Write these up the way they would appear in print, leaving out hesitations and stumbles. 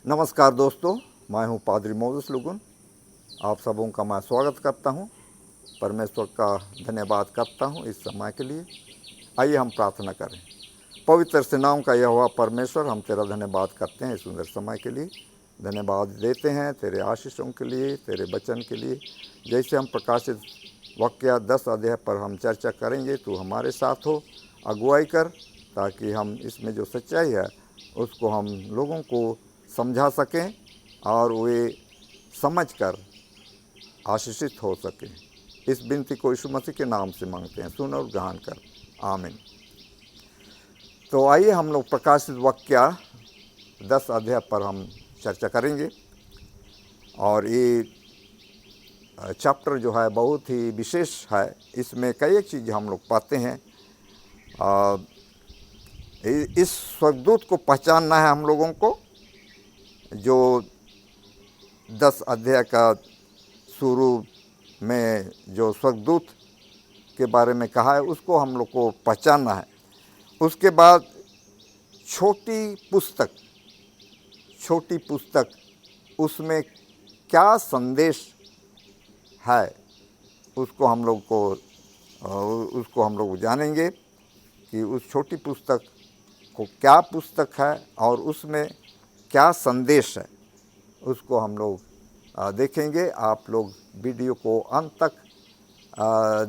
नमस्कार दोस्तों, मैं हूं पादरी मोजेस लुगुन। आप सबों का मैं स्वागत करता हूं। परमेश्वर का धन्यवाद करता हूं इस समय के लिए। आइए हम प्रार्थना करें। पवित्र से नाम का यहोवा परमेश्वर, हम तेरा धन्यवाद करते हैं इस सुंदर समय के लिए। धन्यवाद देते हैं तेरे आशीषों के लिए, तेरे वचन के लिए। जैसे हम प्रकाशित वाक्य 10 अध्याय पर हम चर्चा करेंगे, तू हमारे साथ हो, अगुवाई कर, ताकि हम इसमें जो सच्चाई है उसको हम लोगों को समझा सकें और वे समझकर आशीषित हो सकें। इस विनती को यीशु मसीह के नाम से मांगते हैं, सुन और ग्रहण कर, आमीन। तो आइए हम लोग प्रकाशित वाक्य 10 अध्याय पर हम चर्चा करेंगे। और ये चैप्टर जो है बहुत ही विशेष है। इसमें कई एक चीज़ हम लोग पाते हैं। इस स्वर्गदूत को पहचानना है हम लोगों को, जो 10 अध्याय का शुरू में जो स्वर्गदूत के बारे में कहा है उसको हम लोग को पहचानना है। उसके बाद छोटी पुस्तक उसमें क्या संदेश है उसको हम लोग जानेंगे कि उस छोटी पुस्तक को क्या पुस्तक है और उसमें क्या संदेश है, उसको हम लोग देखेंगे। आप लोग वीडियो को अंत तक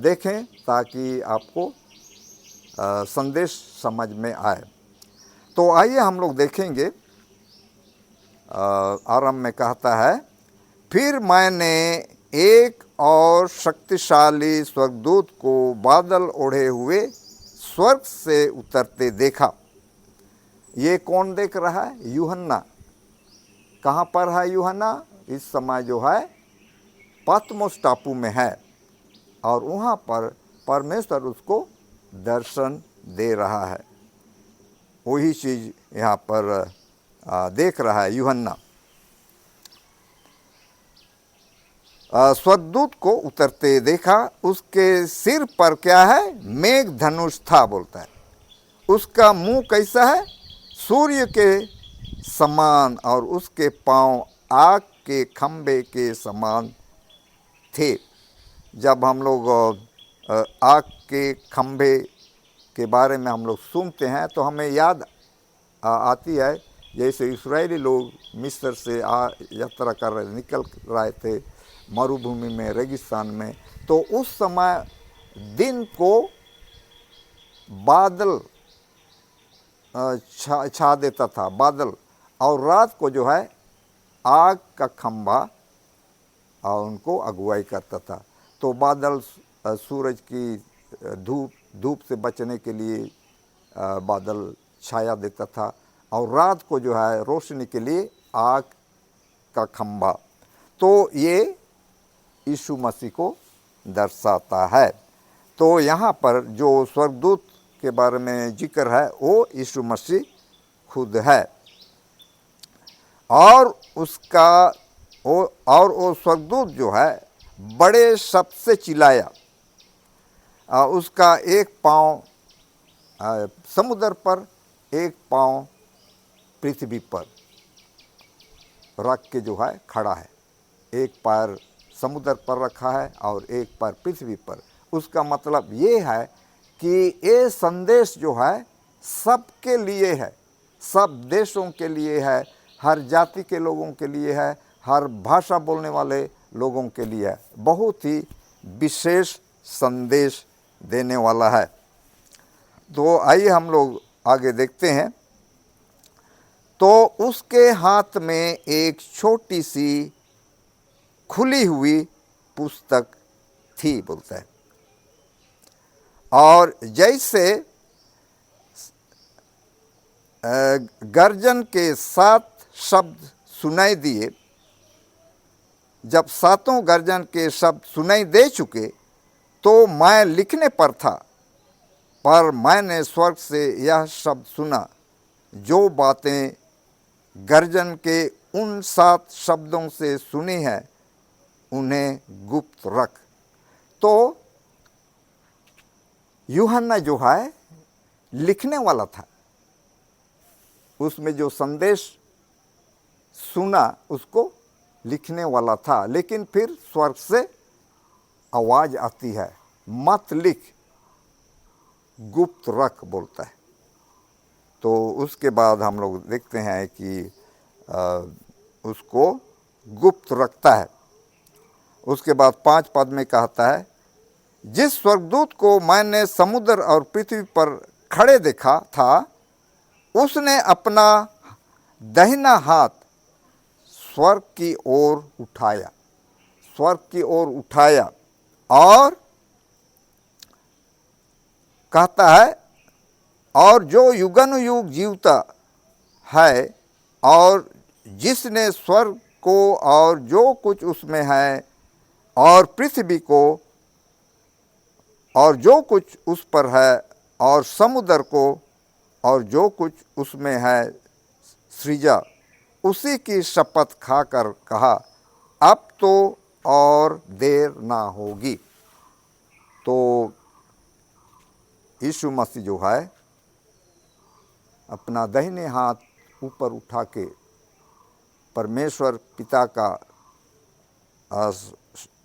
देखें ताकि आपको संदेश समझ में आए। तो आइए हम लोग देखेंगे। आरंभ में कहता है, फिर मैंने एक और शक्तिशाली स्वर्गदूत को बादल ओढ़े हुए स्वर्ग से उतरते देखा। ये कौन देख रहा है? यूहन्ना। कहाँ पर है यूहन्ना? इस समय जो है पतमोस टापू में है और वहाँ पर परमेश्वर उसको दर्शन दे रहा है। वही चीज़ यहाँ पर देख रहा है यूहन्ना। स्वर्गदूत को उतरते देखा, उसके सिर पर क्या है? मेघ धनुष था, बोलता है। उसका मुंह कैसा है? सूर्य के समान और उसके पांव आग के खंभे के समान थे। जब हम लोग आग के खंभे के बारे में हम लोग सुनते हैं तो हमें याद आती है जैसे इस्राएली लोग मिस्र से यात्रा कर निकल रहे थे मरुभूमि में, रेगिस्तान में। तो उस समय दिन को बादल छा देता था, बादल, और रात को जो है आग का खंभा और उनको अगुवाई करता था। तो बादल सूरज की धूप से बचने के लिए बादल छाया देता था, और रात को जो है रोशनी के लिए आग का खंभा। तो ये यीशु मसीह को दर्शाता है। तो यहाँ पर जो स्वर्गदूत के बारे में जिक्र है वो यीशु मसीह खुद है। और वो स्वर्गदूत जो है बड़े शब्द से चिल्लाया। उसका एक पाँव समुद्र पर, एक पाँव पृथ्वी पर रख के जो है खड़ा है। एक पैर समुद्र पर रखा है और एक पैर पृथ्वी पर। उसका मतलब ये है कि ये संदेश जो है सबके लिए है, सब देशों के लिए है, हर जाति के लोगों के लिए है, हर भाषा बोलने वाले लोगों के लिए है। बहुत ही विशेष संदेश देने वाला है। तो आइए हम लोग आगे देखते हैं। तो उसके हाथ में एक छोटी सी खुली हुई पुस्तक थी, बोलता है। और जैसे गर्जन के 7 शब्द सुनाई दिए, जब 7 गर्जन के शब्द सुनाई दे चुके तो मैं लिखने पर था, पर मैंने स्वर्ग से यह शब्द सुना, जो बातें गर्जन के उन 7 शब्दों से सुनी है उन्हें गुप्त रख। तो यूहन्ना जो है लिखने वाला था। उसमें जो संदेश सुना उसको लिखने वाला था, लेकिन फिर स्वर्ग से आवाज़ आती है, मत लिख, गुप्त रख बोलता है। तो उसके बाद हम लोग देखते हैं कि उसको गुप्त रखता है। उसके बाद 5 पद में कहता है, जिस स्वर्गदूत को मैंने समुद्र और पृथ्वी पर खड़े देखा था, उसने अपना दाहिना हाथ स्वर्ग की ओर उठाया, स्वर्ग की ओर उठाया, और कहता है, और जो युगानुयुग जीवता है, और जिसने स्वर्ग को और जो कुछ उसमें है, और पृथ्वी को और जो कुछ उस पर है, और समुद्र को और जो कुछ उसमें है सृजा, उसी की शपथ खाकर कहा, अब तो और देर ना होगी। तो यीशु मसीह जो है अपना दाहिने हाथ ऊपर उठा के परमेश्वर पिता का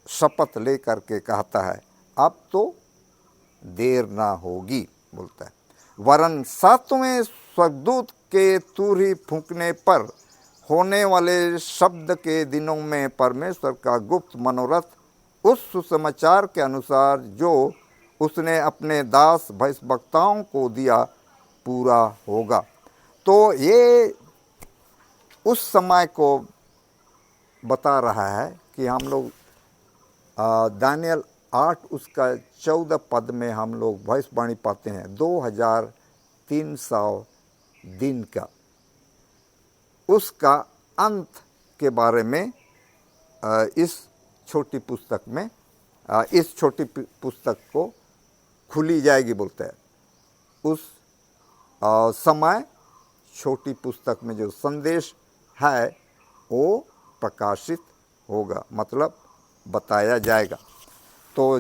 शपथ ले करके कहता है, अब तो देर ना होगी बोलता है। वरन 7वें स्वर्गदूत के तुरही फूंकने पर होने वाले शब्द के दिनों में परमेश्वर का गुप्त मनोरथ उस सुसमाचार के अनुसार जो उसने अपने दास भविष्यवक्ताओं को दिया पूरा होगा। तो ये उस समय को बता रहा है कि हम लोग दानियल 8 उसका 14 पद में हम लोग भविष्यवाणी पाते हैं 2300 दिन का, उसका अंत के बारे में इस छोटी पुस्तक में इस छोटी पुस्तक को खुली जाएगी बोलते हैं। उस समय छोटी पुस्तक में जो संदेश है वो प्रकाशित होगा, मतलब बताया जाएगा। तो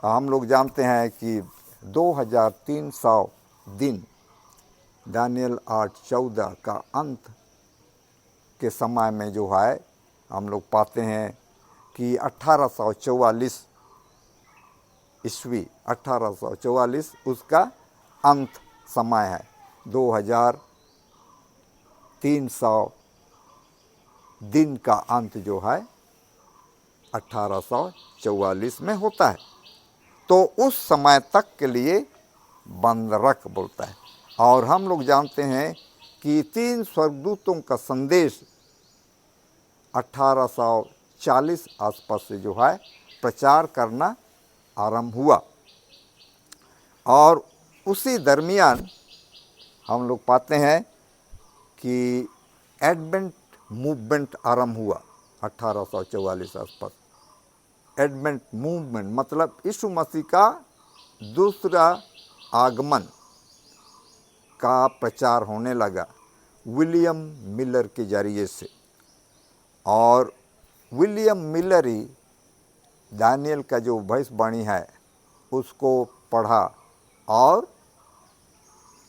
हम लोग जानते हैं कि 2300 दिन दानियल 8:14 का अंत के समय में जो है हम लोग पाते हैं कि 1844 ईस्वी 1844 उसका अंत समय है। 2300 दिन का अंत जो है 1844 में होता है। तो उस समय तक के लिए बंद रख बोलता है। और हम लोग जानते हैं कि 3 स्वर्गदूतों का संदेश 1840 आसपास से जो है प्रचार करना आरंभ हुआ, और उसी दरमियान हम लोग पाते हैं कि एडवेंट मूवमेंट आरंभ हुआ 1844 आसपास। एडवेंट मूवमेंट मतलब यीशु मसीह का दूसरा आगमन का प्रचार होने लगा विलियम मिलर के जरिए से। और विलियम मिलर ही दानियल का जो भविष्यवाणी है उसको पढ़ा और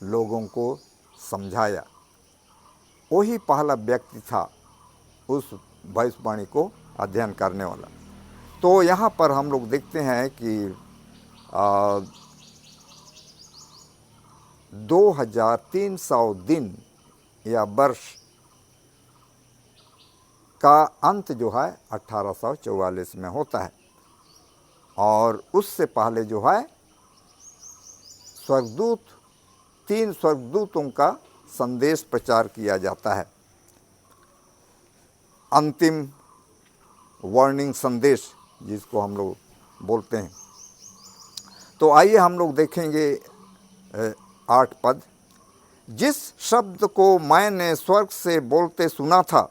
लोगों को समझाया। वही पहला व्यक्ति था उस भविष्यवाणी को अध्ययन करने वाला। तो यहाँ पर हम लोग देखते हैं कि 2300 दिन या वर्ष का अंत जो है 1844 में होता है। और उससे पहले जो है स्वर्गदूत 3 स्वर्गदूतों का संदेश प्रचार किया जाता है, अंतिम वार्निंग संदेश जिसको हम लोग बोलते हैं। तो आइए हम लोग देखेंगे 8 पद। जिस शब्द को मैंने स्वर्ग से बोलते सुना था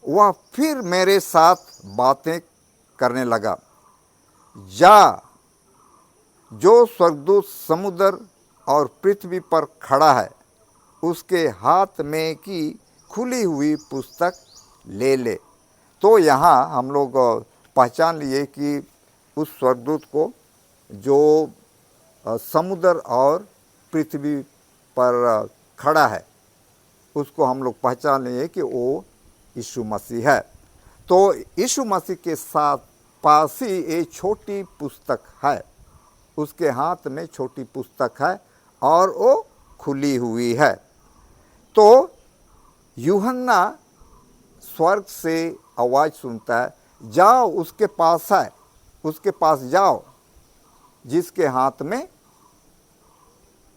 वह फिर मेरे साथ बातें करने लगा। जा, जो स्वर्गदूत समुद्र और पृथ्वी पर खड़ा है उसके हाथ में की खुली हुई पुस्तक ले ले। तो यहाँ हम लोग पहचान लिए कि उस स्वर्गदूत को जो समुद्र और पृथ्वी पर खड़ा है उसको हम लोग पहचान लिए कि वो यीशु मसीह है। तो यीशु मसीह के साथ पास ही एक छोटी पुस्तक है, उसके हाथ में छोटी पुस्तक है और वो खुली हुई है। तो यूहन्ना स्वर्ग से आवाज़ सुनता है, जाओ उसके पास है, उसके पास जाओ जिसके हाथ में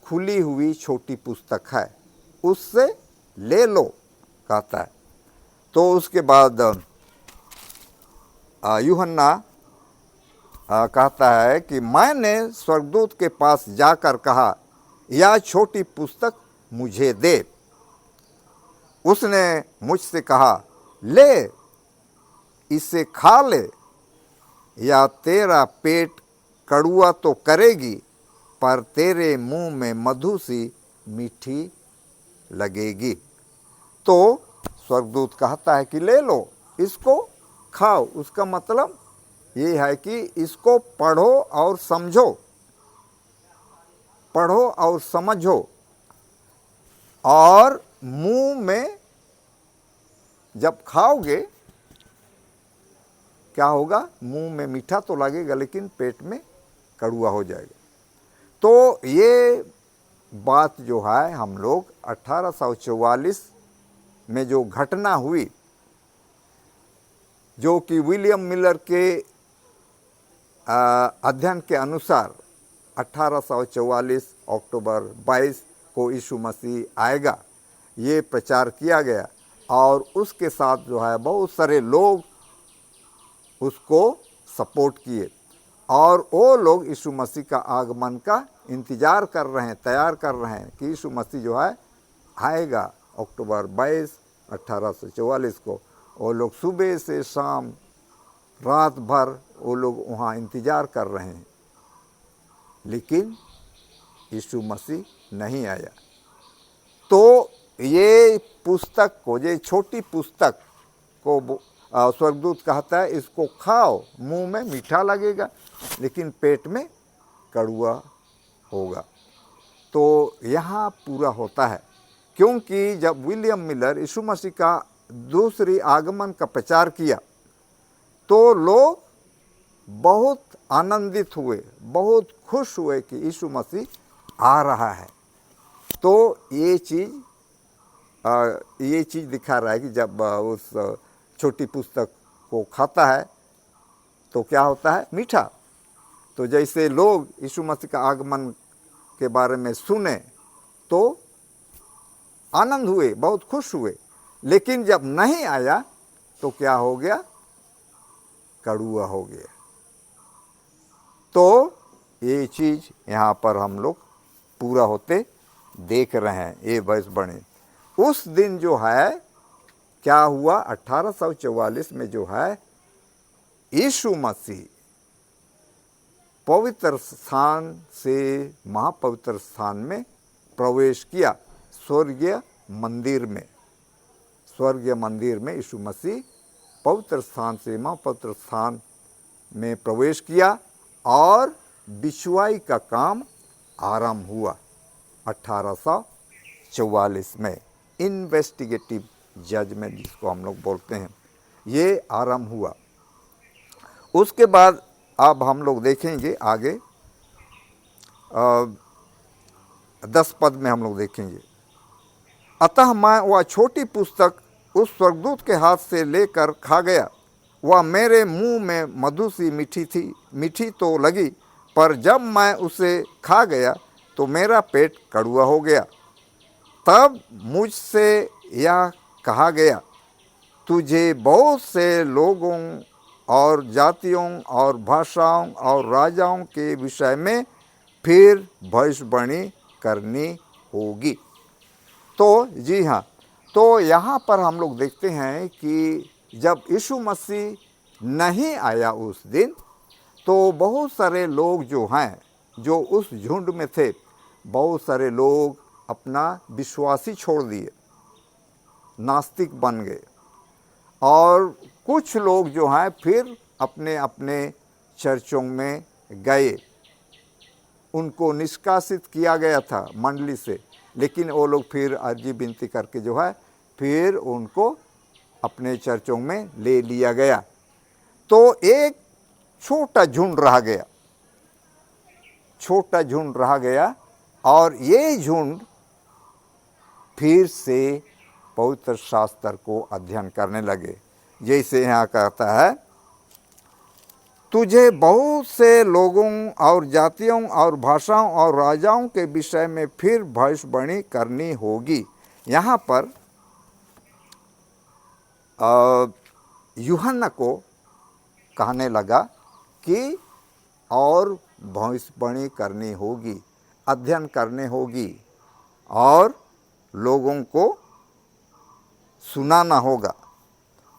खुली हुई छोटी पुस्तक है, उससे ले लो कहता है। तो उसके बाद यूहन्ना कहता है कि मैंने स्वर्गदूत के पास जाकर कहा, यह छोटी पुस्तक मुझे दे। उसने मुझसे कहा, ले इसे खा ले, या तेरा पेट कड़वा तो करेगी पर तेरे मुंह में मधु सी मीठी लगेगी। तो स्वर्गदूत कहता है कि ले लो, इसको खाओ। उसका मतलब ये है कि इसको पढ़ो और समझो, पढ़ो और समझो, और मुंह में जब खाओगे क्या होगा, मुंह में मीठा तो लगेगा लेकिन पेट में कड़वा हो जाएगा। तो ये बात जो है हम लोग 1844 में जो घटना हुई, जो कि विलियम मिलर के अध्ययन के अनुसार 1844 अक्टूबर 22 को यीशु मसीह आएगा, ये प्रचार किया गया। और उसके साथ जो है बहुत सारे लोग उसको सपोर्ट किए, और वो लोग यीशु मसीह का आगमन का इंतज़ार कर रहे हैं, तैयार कर रहे हैं कि यीशु मसीह जो है आएगा अक्टूबर 22 1844 को। वो लोग सुबह से शाम रात भर वो लोग वहाँ इंतज़ार कर रहे हैं, लेकिन यीशु मसीह नहीं आया। तो ये पुस्तक को, ये छोटी पुस्तक को स्वर्गदूत कहता है, इसको खाओ, मुंह में मीठा लगेगा लेकिन पेट में कड़वा होगा। तो यहाँ पूरा होता है, क्योंकि जब विलियम मिलर यीशु मसीह का दूसरी आगमन का प्रचार किया तो लोग बहुत आनंदित हुए, बहुत खुश हुए कि यीशु मसीह आ रहा है। तो ये चीज़ दिखा रहा है कि जब उस छोटी पुस्तक को खाता है तो क्या होता है, मीठा। तो जैसे लोग यीशु मसीह का आगमन के बारे में सुने तो आनंद हुए, बहुत खुश हुए, लेकिन जब नहीं आया तो क्या हो गया, कड़वा हो गया। तो ये चीज़ यहाँ पर हम लोग पूरा होते देख रहे हैं। ये बस बने उस दिन जो है क्या हुआ, 1844 में जो है यीशु मसीह पवित्र स्थान से महापवित्र स्थान में प्रवेश किया। स्वर्गीय मंदिर में यीशु मसीह पवित्र स्थान से महापवित्र स्थान में प्रवेश किया और बिछुआई का काम आरंभ हुआ 1844 में। इन्वेस्टिगेटिव जजमेंट जिसको हम लोग बोलते हैं, ये आरंभ हुआ। उसके बाद अब हम लोग देखेंगे आगे 10 पद में हम लोग देखेंगे, अतः मैं वह छोटी पुस्तक उस स्वर्गदूत के हाथ से लेकर खा गया। वह मेरे मुंह में मधु सी मीठी तो लगी, पर जब मैं उसे खा गया तो मेरा पेट कड़वा हो गया। तब मुझसे यह कहा गया, तुझे बहुत से लोगों और जातियों और भाषाओं और राजाओं के विषय में फिर भविष्यवाणी करनी होगी। तो जी हाँ, तो यहाँ पर हम लोग देखते हैं कि जब यीशु मसीह नहीं आया उस दिन, तो बहुत सारे लोग जो हैं, जो उस झुंड में थे, बहुत सारे लोग अपना विश्वासी छोड़ दिए, नास्तिक बन गए, और कुछ लोग जो हैं फिर अपने अपने चर्चों में गए। उनको निष्कासित किया गया था मंडली से, लेकिन वो लोग फिर अर्जी विनती करके जो है फिर उनको अपने चर्चों में ले लिया गया। तो एक छोटा झुंड रह गया, छोटा झुंड रह गया, और ये झुंड फिर से पवित्र शास्त्र को अध्ययन करने लगे। जैसे यहाँ कहता है, तुझे बहुत से लोगों और जातियों और भाषाओं और राजाओं के विषय में फिर भविष्यवाणी करनी होगी। यहाँ पर यूहन्ना को कहने लगा कि और भविष्यवाणी करनी होगी, अध्ययन करने होगी, और लोगों को सुनाना होगा।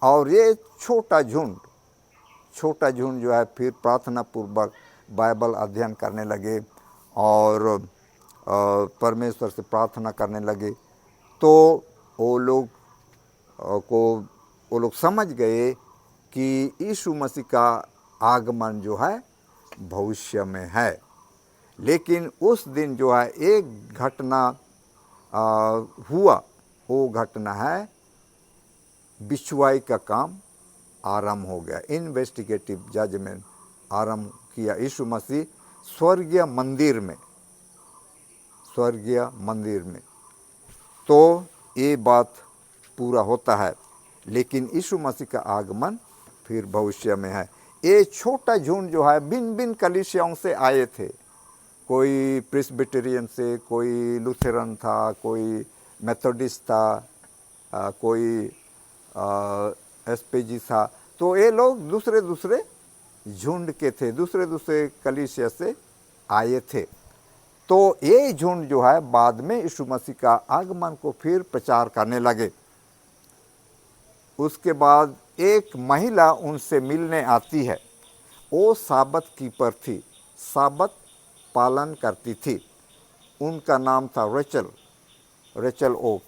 और ये छोटा झुंड जो है फिर प्रार्थना पूर्वक बाइबल अध्ययन करने लगे और परमेश्वर से प्रार्थना करने लगे। तो वो लोग समझ गए कि यीशु मसीह का आगमन जो है भविष्य में है। लेकिन उस दिन जो है एक घटना हुआ, वो घटना है बिछुआई का काम आरंभ हो गया। इन्वेस्टिगेटिव जजमेंट आरंभ किया यीशु मसीह स्वर्गीय मंदिर में। तो ये बात पूरा होता है, लेकिन यीशु मसीह का आगमन फिर भविष्य में है। ये छोटा झुंड जो है भिन्न भिन्न कलीसियाओं से आए थे। कोई प्रेस्बिटेरियन से, कोई लूथरन था, कोई मेथोडिस्ट था, कोई एसपीजी था। तो ये लोग दूसरे झुंड के थे, दूसरे कलीसिया से आए थे। तो ये झुंड जो है बाद में यीशु मसीह का आगमन को फिर प्रचार करने लगे। उसके बाद एक महिला उनसे मिलने आती है। वो साबत कीपर थी, साबत पालन करती थी। उनका नाम था रेचल ओक।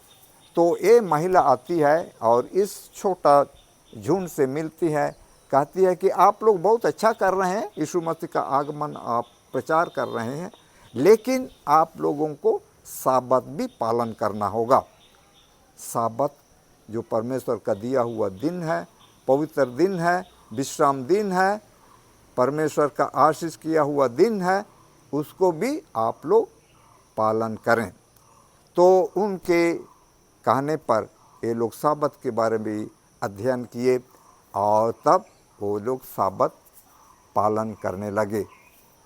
तो ये महिला आती है और इस छोटा झुंड से मिलती है, कहती है कि आप लोग बहुत अच्छा कर रहे हैं, यीशु मसीह का आगमन आप प्रचार कर रहे हैं, लेकिन आप लोगों को साबत भी पालन करना होगा। साबत जो परमेश्वर का दिया हुआ दिन है, पवित्र दिन है, विश्राम दिन है, परमेश्वर का आशीष किया हुआ दिन है, उसको भी आप लोग पालन करें। तो उनके कहने पर ये लोग साबत के बारे में अध्ययन किए और तब वो लोग साबत पालन करने लगे।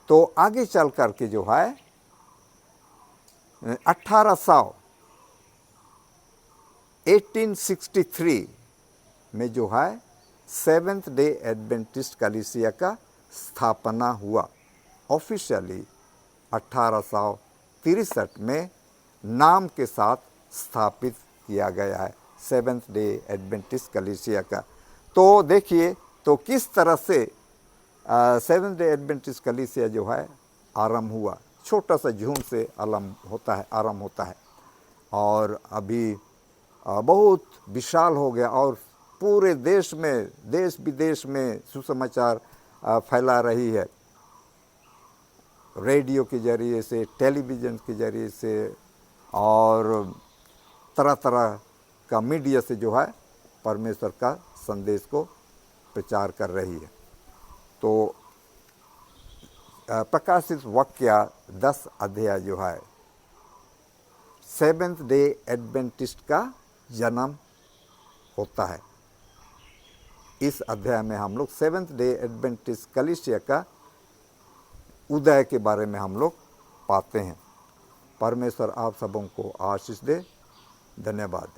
तो आगे चल कर के जो है 1863 में जो है सेवेंथ डे एडवेंटिस्ट कलीसिया का स्थापना हुआ। ऑफिशियली 1863 में नाम के साथ स्थापित किया गया है सेवेंथ डे एडवेंटिस्ट कलीसिया का। तो देखिए तो किस तरह से सेवेंथ डे एडवेंटिस्ट कलीसिया जो है आरंभ हुआ। छोटा सा झुंड से आरंभ होता है और अभी बहुत विशाल हो गया और पूरे देश में, देश विदेश में सुसमाचार फैला रही है। रेडियो के जरिए से, टेलीविज़न के जरिए से और तरह तरह का मीडिया से जो है परमेश्वर का संदेश को प्रचार कर रही है। तो प्रकाशित वाक्य 10 अध्याय जो है सेवेंथ डे एडवेंटिस्ट का जन्म होता है। इस अध्याय में हम लोग सेवेंथ डे एडवेंटिस्ट कलीसिया का उदय के बारे में हम लोग पाते हैं। परमेश्वर आप सबों को आशीष दे। धन्यवाद।